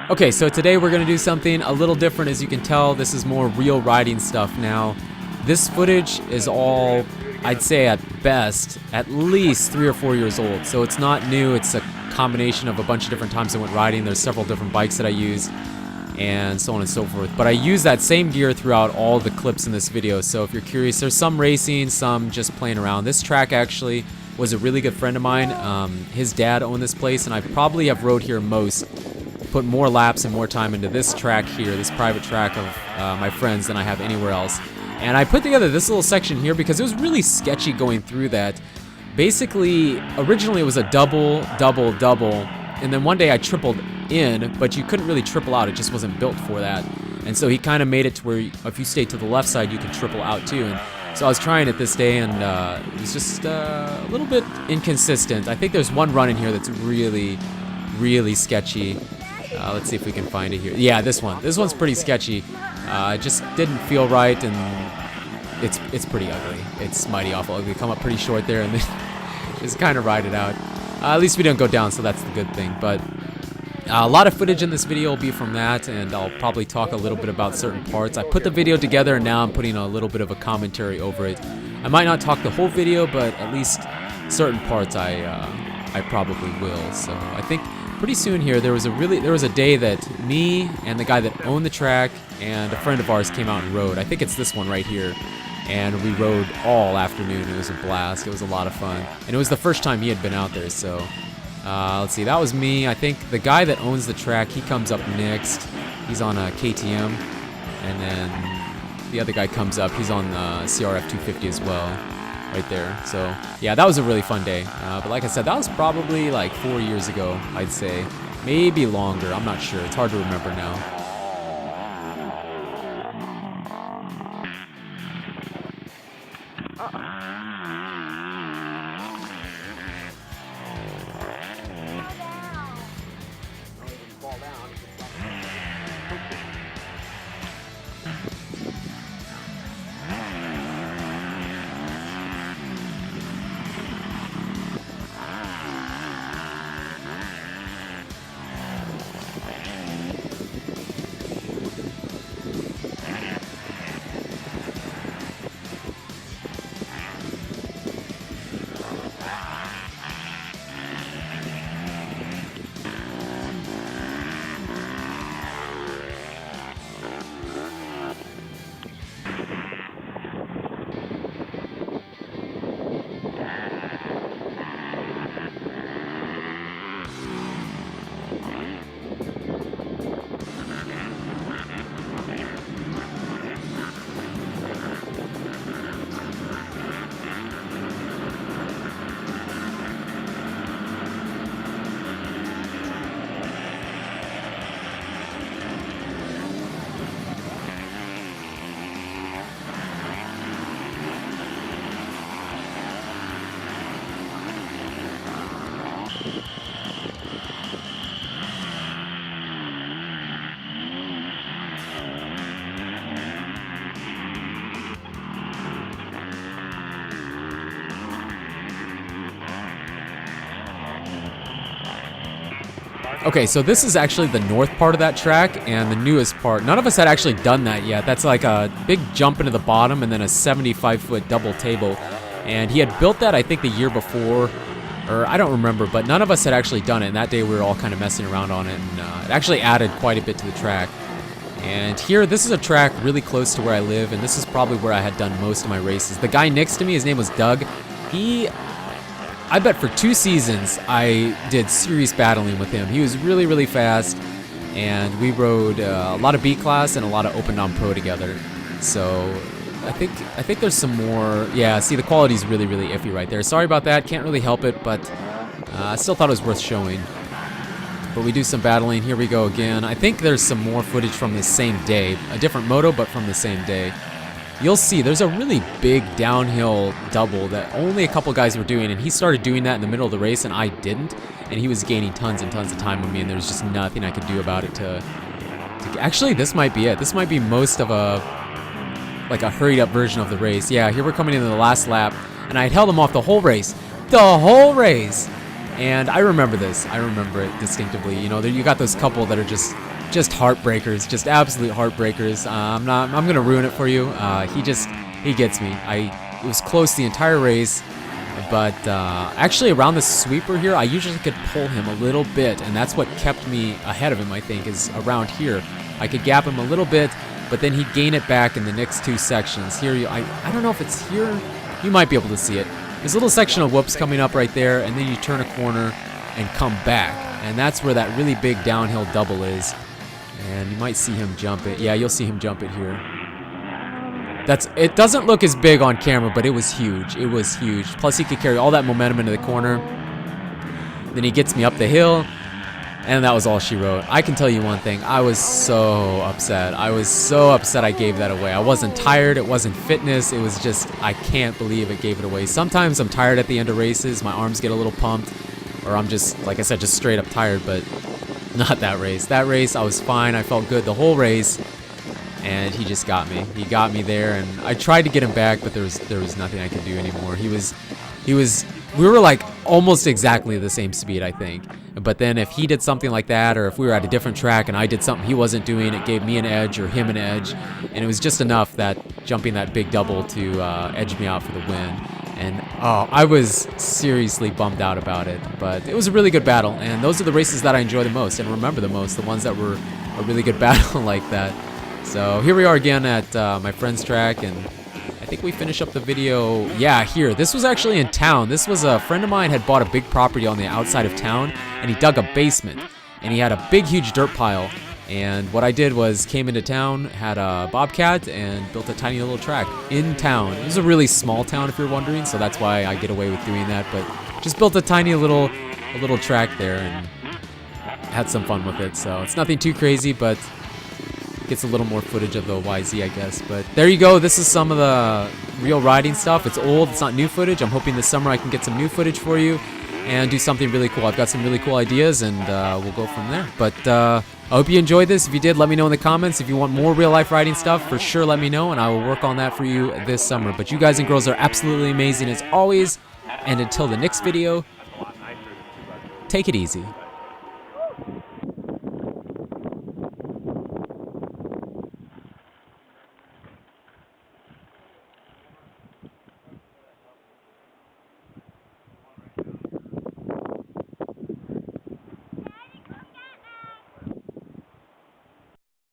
Okay, so today we're going to do something a little different. As you can tell, this is more real riding stuff now. This footage is all, I'd say at best, at least 3 or 4 years old. So it's not new, it's a combination of a bunch of different times I went riding. There's several different bikes that I used, and so on and so forth. But I use that same gear throughout all the clips in this video, so if you're curious, there's some racing, some just playing around. This track actually was a really good friend of mine. His dad owned this place, and I probably have rode here most. Put more laps and more time into this track here, this private track of my friends, than I have anywhere else. And I put together this little section here because it was really sketchy going through that. Basically, originally it was a double, double, double, and then one day I tripled in, but you couldn't really triple out, it just wasn't built for that. And so he kind of made it to where if you stayed to the left side, you could triple out too. And so I was trying it this day, and it was just a little bit inconsistent. I think there's one run in here that's really, really sketchy. Let's see if we can find it here. Yeah, this one. This one's pretty sketchy. It just didn't feel right, and it's pretty ugly. It's mighty awful ugly. Come up pretty short there, and then just kind of ride it out. At least we don't go down, so that's the good thing. But a lot of footage in this video will be from that, and I'll probably talk a little bit about certain parts. I put the video together, and now I'm putting a little bit of a commentary over it. I might not talk the whole video, but at least certain parts I probably will. So I think pretty soon here there was a day that me and the guy that owned the track and a friend of ours came out and rode. I think it's this one right here, and we rode all afternoon. It was a blast. It was a lot of fun, and it was the first time he had been out there. So let's see, that was me. I think the guy that owns the track, he comes up next. He's on a KTM, and then the other guy comes up. He's on the CRF 250 as well, right there. So yeah, that was a really fun day. But like I said, that was probably like 4 years ago, I'd say. Maybe longer, I'm not sure. It's hard to remember now. Okay, so this is actually the north part of that track and the newest part. None of us had actually done that yet. That's like a big jump into the bottom and then a 75-foot double table. And he had built that, I think, the year before, or I don't remember, but none of us had actually done it. And that day we were all kind of messing around on it, and it actually added quite a bit to the track. And here, this is a track really close to where I live, and this is probably where I had done most of my races. The guy next to me, his name was Doug. I bet for 2 seasons I did serious battling with him. He was really, really fast, and we rode a lot of B class and a lot of Open Non Pro together. So I think there's some more. Yeah, see, the quality's really, really iffy right there. Sorry about that. Can't really help it, but I still thought it was worth showing. But we do some battling. Here we go again. I think there's some more footage from the same day. A different moto, but from the same day. You'll see there's a really big downhill double that only a couple guys were doing, and he started doing that in the middle of the race, and I didn't. And he was gaining tons and tons of time on me, and there's just nothing I could do about it to actually, this might be it. This might be most of a hurried up version of the race. Yeah, here we're coming into the last lap, and I had held him off the whole race. The whole race! And I remember this. I remember it distinctively. You know, you got those couple that are just just heartbreakers, just absolute heartbreakers. I'm gonna ruin it for you. He gets me. It was close the entire race, but actually around the sweeper here, I usually could pull him a little bit, and that's what kept me ahead of him, I think, is around here. I could gap him a little bit, but then he'd gain it back in the next two sections. Here, I don't know if it's here. You might be able to see it. There's a little section of whoops coming up right there, and then you turn a corner and come back, and that's where that really big downhill double is. And you might see him jump it. Yeah, you'll see him jump it here. It doesn't look as big on camera, but it was huge. It was huge. Plus, he could carry all that momentum into the corner. Then he gets me up the hill, and that was all she wrote. I can tell you one thing. I was so upset. I was so upset I gave that away. I wasn't tired. It wasn't fitness. It was just, I can't believe it gave it away. Sometimes I'm tired at the end of races. My arms get a little pumped, or I'm just, like I said, just straight up tired, but not that race. That race, I was fine. I felt good the whole race, and he just got me. He got me there, and I tried to get him back, but there was nothing I could do anymore. We were like almost exactly the same speed, I think. But then if he did something like that, or if we were at a different track and I did something he wasn't doing, it gave me an edge or him an edge, and it was just enough that jumping that big double to edge me out for the win. And oh, I was seriously bummed out about it, but it was a really good battle, and those are the races that I enjoy the most and remember the most, the ones that were a really good battle like that. So here we are again at my friend's track, and I think we finish up the video, yeah, here. This was actually in town. This was a friend of mine had bought a big property on the outside of town, and he dug a basement, and he had a big, huge dirt pile. And what I did was came into town, had a Bobcat, and built a tiny little track in town. It was a really small town, if you're wondering, so that's why I get away with doing that. But just built a tiny little track there and had some fun with it. So it's nothing too crazy, but gets a little more footage of the YZ, I guess. But there you go. This is some of the real riding stuff. It's old. It's not new footage. I'm hoping this summer I can get some new footage for you and do something really cool. I've got some really cool ideas, and we'll go from there. But I hope you enjoyed this. If you did, let me know in the comments. If you want more real-life riding stuff, for sure let me know, and I will work on that for you this summer. But you guys and girls are absolutely amazing as always, and until the next video, take it easy.